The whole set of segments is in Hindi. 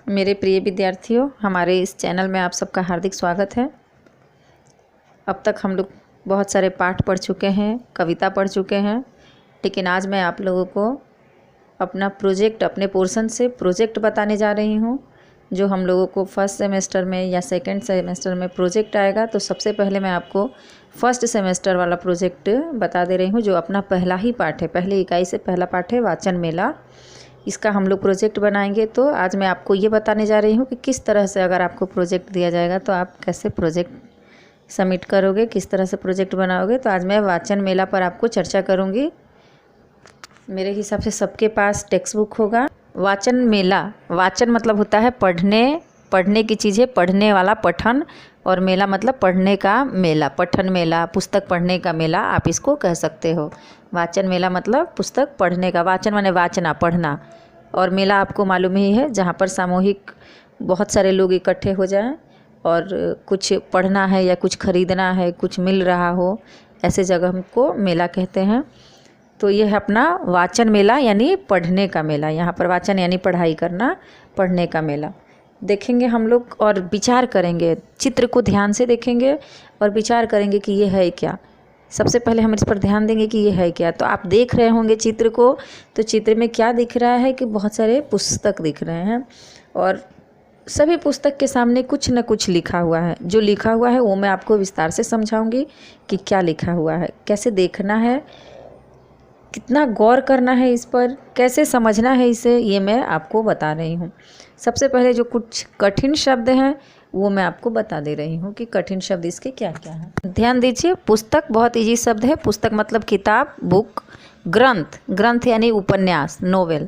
मेरे प्रिय विद्यार्थियों, हमारे इस चैनल में आप सबका हार्दिक स्वागत है। अब तक हम लोग बहुत सारे पाठ पढ़ चुके हैं, कविता पढ़ चुके हैं, लेकिन आज मैं आप लोगों को अपना प्रोजेक्ट, अपने पोर्शन से प्रोजेक्ट बताने जा रही हूँ। जो हम लोगों को फर्स्ट सेमेस्टर में या सेकंड सेमेस्टर में प्रोजेक्ट आएगा, तो सबसे पहले मैं आपको फर्स्ट सेमेस्टर वाला प्रोजेक्ट बता दे रही हूँ, जो अपना पहला ही पाठ है, पहली इकाई से पहला पाठ है वाचन मेला। इसका हम लोग प्रोजेक्ट बनाएंगे। तो आज मैं आपको ये बताने जा रही हूँ कि किस तरह से अगर आपको प्रोजेक्ट दिया जाएगा तो आप कैसे प्रोजेक्ट सबमिट करोगे, किस तरह से प्रोजेक्ट बनाओगे। तो आज मैं वाचन मेला पर आपको चर्चा करूँगी। मेरे हिसाब से सबके पास टेक्स्ट बुक होगा। वाचन मेला, वाचन मतलब होता है पढ़ने की चीज़ें, पढ़ने वाला पठन, और मेला मतलब पढ़ने का मेला, पठन मेला, पुस्तक पढ़ने का मेला आप इसको कह सकते हो। वाचन मेला मतलब पुस्तक पढ़ने का, वाचन माने वाचना, पढ़ना, और मेला आपको मालूम ही है जहाँ पर सामूहिक बहुत सारे लोग इकट्ठे हो जाएं और कुछ पढ़ना है या कुछ खरीदना है, कुछ मिल रहा हो, ऐसे जगह हमको मेला कहते हैं। तो ये है अपना वाचन मेला यानी पढ़ने का मेला। यहाँ पर वाचन यानी पढ़ाई करना, पढ़ने का मेला देखेंगे हम लोग और विचार करेंगे। चित्र को ध्यान से देखेंगे और विचार करेंगे कि ये है क्या। सबसे पहले हम इस पर ध्यान देंगे कि ये है क्या। तो आप देख रहे होंगे चित्र को, तो चित्र में क्या दिख रहा है कि बहुत सारे पुस्तक दिख रहे हैं और सभी पुस्तक के सामने कुछ न कुछ लिखा हुआ है। जो लिखा हुआ है वो मैं आपको विस्तार से समझाऊंगी कि क्या लिखा हुआ है, कैसे देखना है, कितना गौर करना है इस पर, कैसे समझना है इसे, ये मैं आपको बता रही हूँ। सबसे पहले जो कुछ कठिन शब्द हैं वो मैं आपको बता दे रही हूँ कि कठिन शब्द इसके क्या क्या हैं। ध्यान दीजिए, पुस्तक बहुत इजी शब्द है। पुस्तक मतलब किताब, बुक। ग्रंथ, ग्रंथ यानी उपन्यास, नोवेल।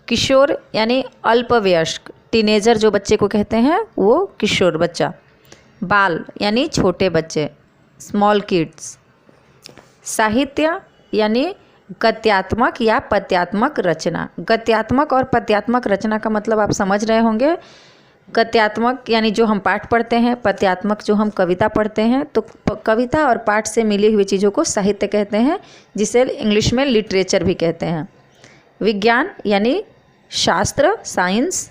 किशोर यानी अल्पवयस्क, टीनेजर जो बच्चे को कहते हैं वो किशोर बच्चा। बाल यानी छोटे बच्चे, स्मॉल किड्स। साहित्य यानी गद्यात्मक या पद्यात्मक रचना। गद्यात्मक और पद्यात्मक रचना का मतलब आप समझ रहे होंगे। गद्यात्मक यानी जो हम पाठ पढ़ते हैं, पद्यात्मक जो हम कविता पढ़ते हैं। तो कविता और पाठ से मिली हुई चीज़ों को साहित्य कहते हैं, जिसे इंग्लिश में लिटरेचर भी कहते हैं। विज्ञान यानी शास्त्र, साइंस।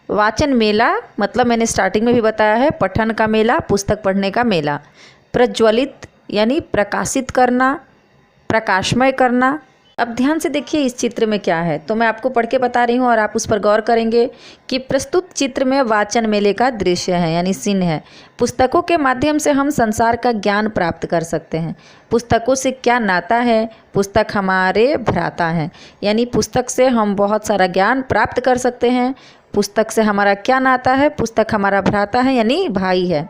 वाचन मेला मतलब मैंने स्टार्टिंग में भी बताया है, पठन का मेला, पुस्तक पढ़ने का मेला। प्रज्वलित यानी प्रकाशित करना, प्रकाशमय करना। अब ध्यान से देखिए इस चित्र में क्या है, तो मैं आपको पढ़ के बता रही हूँ और आप उस पर गौर करेंगे कि प्रस्तुत चित्र में वाचन मेले का दृश्य है यानी सीन है। पुस्तकों के माध्यम से हम संसार का ज्ञान प्राप्त कर सकते हैं। पुस्तकों से क्या नाता है? पुस्तक हमारे भ्राता हैं, यानी पुस्तक से हम बहुत सारा ज्ञान प्राप्त कर सकते हैं। पुस्तक से हमारा क्या नाता है? पुस्तक हमारा भ्राता है यानी भाई है।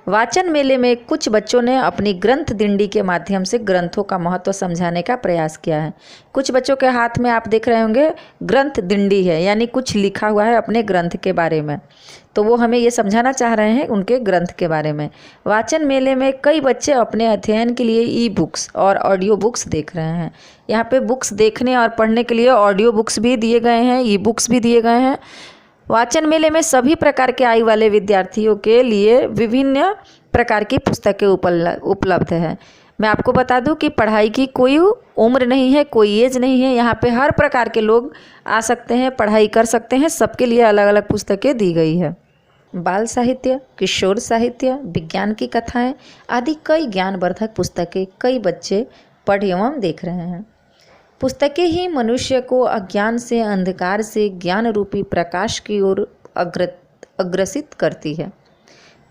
वाचन मेले में कुछ बच्चों ने अपनी ग्रंथ दिंडी के माध्यम से ग्रंथों का महत्व समझाने का प्रयास किया है। कुछ बच्चों के हाथ में आप देख रहे होंगे ग्रंथ दिंडी है, यानी कुछ लिखा हुआ है अपने ग्रंथ के बारे में। तो वो हमें ये समझाना चाह रहे हैं उनके ग्रंथ के बारे में। वाचन मेले में कई बच्चे अपने अध्ययन के लिए ई बुक्स और ऑडियो बुक्स देख रहे हैं। यहाँ पे बुक्स देखने और पढ़ने के लिए ऑडियो बुक्स भी दिए गए हैं, ई बुक्स भी दिए गए हैं। वाचन मेले में सभी प्रकार के आयु वाले विद्यार्थियों के लिए विभिन्न प्रकार की पुस्तकें उपलब्ध है। मैं आपको बता दूं कि पढ़ाई की कोई उम्र नहीं है, कोई एज नहीं है। यहाँ पे हर प्रकार के लोग आ सकते हैं, पढ़ाई कर सकते हैं। सबके लिए अलग अलग पुस्तकें दी गई है। बाल साहित्य, किशोर साहित्य, विज्ञान की कथाएं आदि कई ज्ञानवर्धक पुस्तकें कई बच्चे पढ़ एवं देख रहे हैं। पुस्तकें ही मनुष्य को अज्ञान से, अंधकार से ज्ञान रूपी प्रकाश की ओर अग्रसित करती है।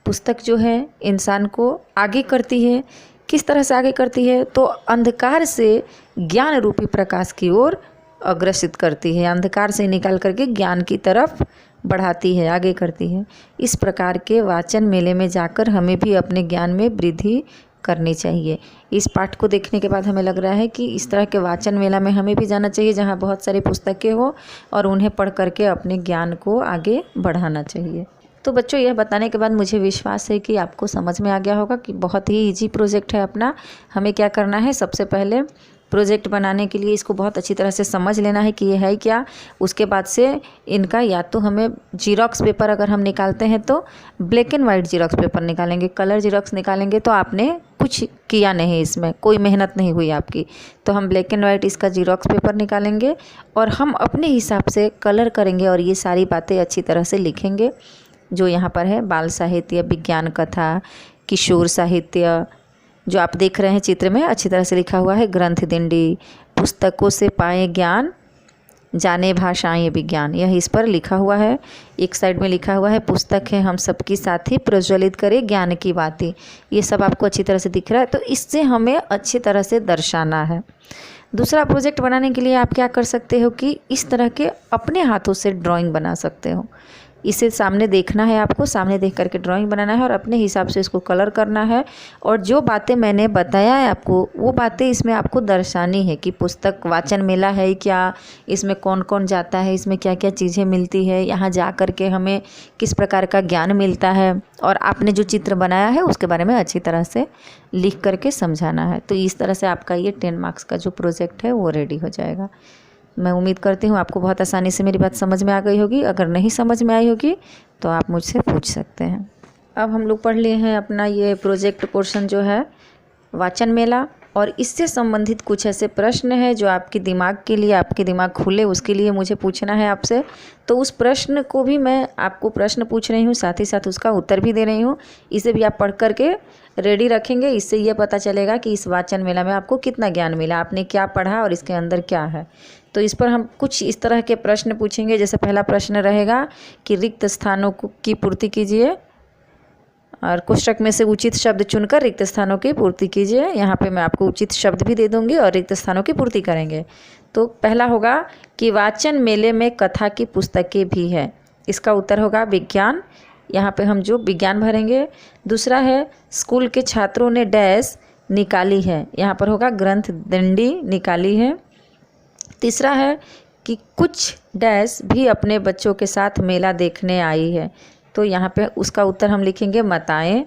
पुस्तक जो है इंसान को आगे करती है। किस तरह से आगे करती है? तो अंधकार से ज्ञान रूपी प्रकाश की ओर अग्रसित करती है। अंधकार से निकाल करके ज्ञान की तरफ बढ़ाती है, आगे करती है। इस प्रकार के वाचन मेले में जाकर हमें भी अपने ज्ञान में वृद्धि करनी चाहिए। इस पाठ को देखने के बाद हमें लग रहा है कि इस तरह के वाचन मेला में हमें भी जाना चाहिए, जहाँ बहुत सारी पुस्तकें हो और उन्हें पढ़ करके अपने ज्ञान को आगे बढ़ाना चाहिए। तो बच्चों, यह बताने के बाद मुझे विश्वास है कि आपको समझ में आ गया होगा कि बहुत ही इजी प्रोजेक्ट है अपना। हमें क्या करना है, सबसे पहले प्रोजेक्ट बनाने के लिए इसको बहुत अच्छी तरह से समझ लेना है कि ये है क्या। उसके बाद से इनका या तो हमें जीरोक्स पेपर अगर हम निकालते हैं तो black and white xerox paper निकालेंगे, कलर जीरोक्स निकालेंगे तो आपने कुछ किया नहीं, इसमें कोई मेहनत नहीं हुई आपकी। तो हम ब्लैक एंड वाइट इसका जीरोक्स पेपर निकालेंगे और हम अपने हिसाब से कलर करेंगे और ये सारी बातें अच्छी तरह से लिखेंगे। जो यहाँ पर है बाल साहित्य, विज्ञान कथा, किशोर साहित्य, जो आप देख रहे हैं चित्र में अच्छी तरह से लिखा हुआ है, ग्रंथ दिंडी, पुस्तकों से पाए ज्ञान, जाने भाषाएं विज्ञान, यह इस पर लिखा हुआ है। एक साइड में लिखा हुआ है पुस्तक है हम सबकी साथी, प्रज्वलित करे ज्ञान की बातें। ये सब आपको अच्छी तरह से दिख रहा है, तो इससे हमें अच्छी तरह से दर्शाना है। दूसरा प्रोजेक्ट बनाने के लिए आप क्या कर सकते हो कि इस तरह के अपने हाथों से ड्राइंग बना सकते हो। इसे सामने देखना है, आपको सामने देख करके ड्राइंग बनाना है और अपने हिसाब से इसको कलर करना है। और जो बातें मैंने बताया है आपको, वो बातें इसमें आपको दर्शानी है कि पुस्तक वाचन मेला है क्या, इसमें कौन कौन जाता है, इसमें क्या क्या चीज़ें मिलती है, यहाँ जा कर के हमें किस प्रकार का ज्ञान मिलता है, और आपने जो चित्र बनाया है उसके बारे में अच्छी तरह से लिख करके समझाना है। तो इस तरह से आपका ये 10 मार्क्स का जो प्रोजेक्ट है वो रेडी हो जाएगा। मैं उम्मीद करती हूँ आपको बहुत आसानी से मेरी बात समझ में आ गई होगी। अगर नहीं समझ में आई होगी तो आप मुझसे पूछ सकते हैं। अब हम लोग पढ़ लिए हैं अपना ये प्रोजेक्ट पोर्शन जो है वाचन मेला, और इससे संबंधित कुछ ऐसे प्रश्न हैं जो आपके दिमाग के लिए, आपके दिमाग खुले उसके लिए मुझे पूछना है आपसे। तो उस प्रश्न को भी मैं आपको प्रश्न पूछ रही हूँ, साथ ही साथ उसका उत्तर भी दे रही हूँ। इसे भी आप पढ़ करके रेडी रखेंगे। इससे ये पता चलेगा कि इस वाचन मेला में आपको कितना ज्ञान मिला, आपने क्या पढ़ा और इसके अंदर क्या है। तो इस पर हम कुछ इस तरह के प्रश्न पूछेंगे। जैसे पहला प्रश्न रहेगा कि रिक्त स्थानों की पूर्ति कीजिए, और कोष्ठक में से उचित शब्द चुनकर रिक्त स्थानों की पूर्ति कीजिए। यहाँ पे मैं आपको उचित शब्द भी दे दूँगी और रिक्त स्थानों की पूर्ति करेंगे। तो पहला होगा कि वाचन मेले में कथा की पुस्तकें भी है। इसका उत्तर होगा विज्ञान। यहाँ पे हम जो विज्ञान भरेंगे। दूसरा है स्कूल के छात्रों ने डैश निकाली है। यहाँ पर होगा ग्रंथ दिंडी निकाली है। तीसरा है कि कुछ डैश भी अपने बच्चों के साथ मेला देखने आई है। तो यहाँ पे उसका उत्तर हम लिखेंगे मताएं।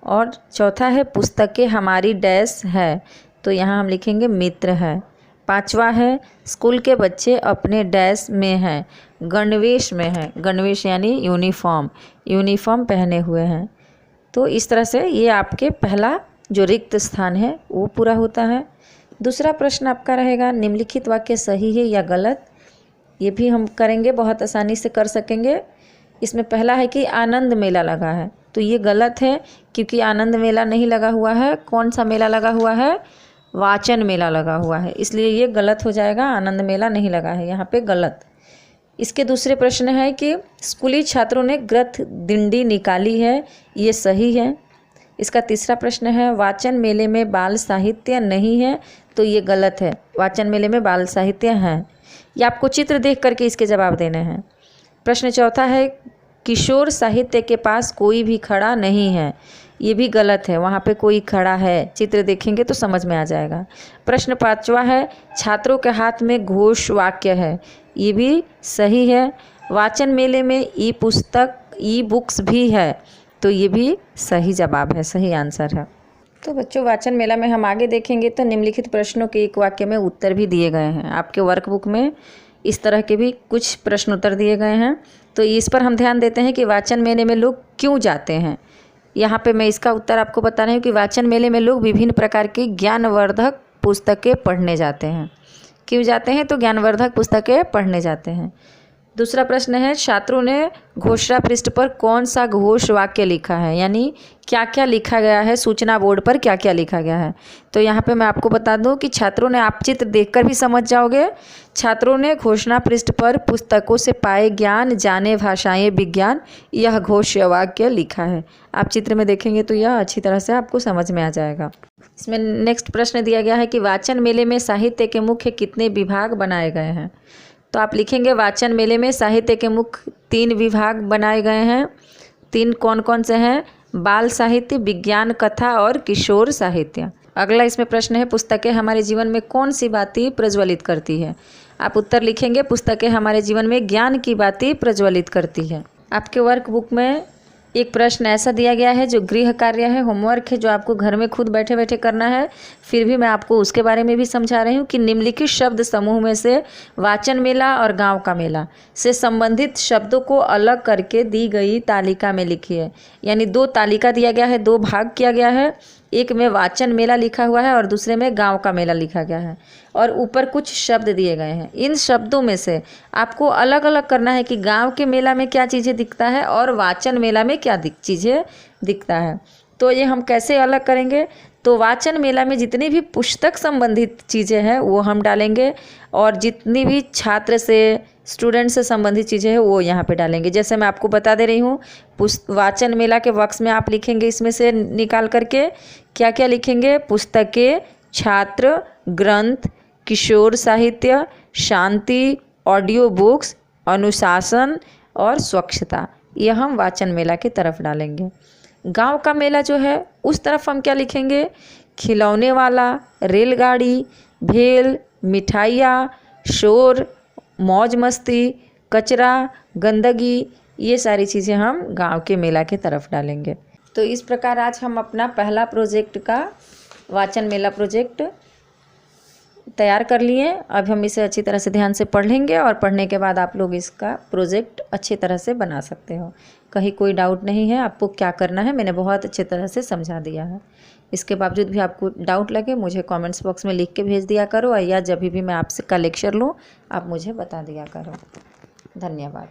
और चौथा है पुस्तकें हमारी डैश है। तो यहाँ हम लिखेंगे मित्र है। पांचवा है स्कूल के बच्चे अपने डैश में हैं, गणवेश में हैं। गणवेश यानी यूनिफॉर्म पहने हुए हैं। तो इस तरह से ये आपके पहला जो रिक्त स्थान है वो पूरा होता है। दूसरा प्रश्न आपका रहेगा निम्नलिखित वाक्य सही है या गलत। ये भी हम करेंगे, बहुत आसानी से कर सकेंगे। इसमें पहला है कि आनंद मेला लगा है। तो ये गलत है, क्योंकि आनंद मेला नहीं लगा हुआ है। कौन सा मेला लगा हुआ है? वाचन मेला लगा हुआ है, इसलिए ये गलत हो जाएगा। आनंद मेला नहीं लगा है, यहाँ पे गलत। इसके दूसरे प्रश्न है कि स्कूली छात्रों ने ग्रंथ दिंडी निकाली है। ये सही है। इसका तीसरा प्रश्न है वाचन मेले में बाल साहित्य नहीं है। तो ये गलत है, वाचन मेले में बाल साहित्य है। ये आपको चित्र देख करके इसके जवाब देने हैं। प्रश्न चौथा है किशोर साहित्य के पास कोई भी खड़ा नहीं है। ये भी गलत है, वहाँ पे कोई खड़ा है, चित्र देखेंगे तो समझ में आ जाएगा। प्रश्न पांचवा है छात्रों के हाथ में घोष वाक्य है। ये भी सही है। वाचन मेले में ई बुक्स भी है। तो ये भी सही जवाब है, सही आंसर है। तो बच्चों वाचन मेला में हम आगे देखेंगे तो निम्नलिखित प्रश्नों के एक वाक्य में उत्तर भी दिए गए हैं। आपके वर्कबुक में इस तरह के भी कुछ प्रश्न उत्तर दिए गए हैं। तो इस पर हम ध्यान देते हैं कि वाचन मेले में लोग क्यों जाते हैं। यहाँ पे मैं इसका उत्तर आपको बता रही हूँ कि वाचन मेले में लोग विभिन्न प्रकार की ज्ञानवर्धक पुस्तकें पढ़ने जाते हैं। क्यों जाते हैं? तो ज्ञानवर्धक पुस्तकें पढ़ने जाते हैं। दूसरा प्रश्न है छात्रों ने घोषणा पृष्ठ पर कौन सा घोष वाक्य लिखा है, यानी क्या क्या लिखा गया है, सूचना बोर्ड पर क्या क्या लिखा गया है। तो यहाँ पे मैं आपको बता दूं कि छात्रों ने, आप चित्र देखकर भी समझ जाओगे, छात्रों ने घोषणा पृष्ठ पर पुस्तकों से पाए ज्ञान, जाने भाषाएं विज्ञान, यह घोष वाक्य लिखा है। आप चित्र में देखेंगे तो यह अच्छी तरह से आपको समझ में आ जाएगा। इसमें नेक्स्ट प्रश्न दिया गया है कि वाचन मेले में साहित्य के मुख्य कितने विभाग बनाए गए हैं। तो आप लिखेंगे वाचन मेले में साहित्य के मुख्य 3 विभाग बनाए गए हैं। 3 कौन कौन से हैं? बाल साहित्य, विज्ञान कथा और किशोर साहित्य। अगला इसमें प्रश्न है पुस्तकें हमारे जीवन में कौन सी बातें प्रज्वलित करती है। आप उत्तर लिखेंगे पुस्तकें हमारे जीवन में ज्ञान की बातें प्रज्वलित करती है। आपके वर्कबुक में एक प्रश्न ऐसा दिया गया है जो गृह कार्य है, होमवर्क है, जो आपको घर में खुद बैठे बैठे करना है। फिर भी मैं आपको उसके बारे में भी समझा रही हूँ कि निम्नलिखित शब्द समूह में से वाचन मेला और गांव का मेला से संबंधित शब्दों को अलग करके दी गई तालिका में लिखिए। यानी दो तालिका दिया गया है, दो भाग किया गया है। एक में वाचन मेला लिखा हुआ है और दूसरे में गांव का मेला लिखा गया है, और ऊपर कुछ शब्द दिए गए हैं। इन शब्दों में से आपको अलग अलग करना है कि गांव के मेला में क्या चीज़ें दिखता है और वाचन मेला में क्या चीज़ें दिखता है। तो ये हम कैसे अलग करेंगे? तो वाचन मेला में जितनी भी पुस्तक संबंधित चीज़ें हैं वो हम डालेंगे, और जितनी भी छात्र से, स्टूडेंट से संबंधित चीज़ें हैं वो यहाँ पे डालेंगे। जैसे मैं आपको बता दे रही हूँ, वाचन मेला के बॉक्स में आप लिखेंगे, इसमें से निकाल करके क्या क्या लिखेंगे? पुस्तकें, छात्र, ग्रंथ, किशोर साहित्य, शांति, ऑडियो बुक्स, अनुशासन और स्वच्छता। ये हम वाचन मेला की तरफ डालेंगे। गांव का मेला जो है उस तरफ हम क्या लिखेंगे? खिलौने वाला, रेलगाड़ी, भेल, मिठाइयाँ, शोर, मौज मस्ती, कचरा, गंदगी, ये सारी चीज़ें हम गांव के मेला की तरफ डालेंगे। तो इस प्रकार आज हम अपना पहला प्रोजेक्ट का वाचन मेला प्रोजेक्ट तैयार कर लिए। अब हम इसे अच्छी तरह से ध्यान से पढ़ लेंगे, और पढ़ने के बाद आप लोग इसका प्रोजेक्ट अच्छी तरह से बना सकते हो। कहीं कोई डाउट नहीं है, आपको क्या करना है मैंने बहुत अच्छी तरह से समझा दिया है। इसके बावजूद भी आपको डाउट लगे मुझे कमेंट्स बॉक्स में लिख के भेज दिया करो, या जब भी मैं आपसे का लेक्चर लूँ आप मुझे बता दिया करो। धन्यवाद।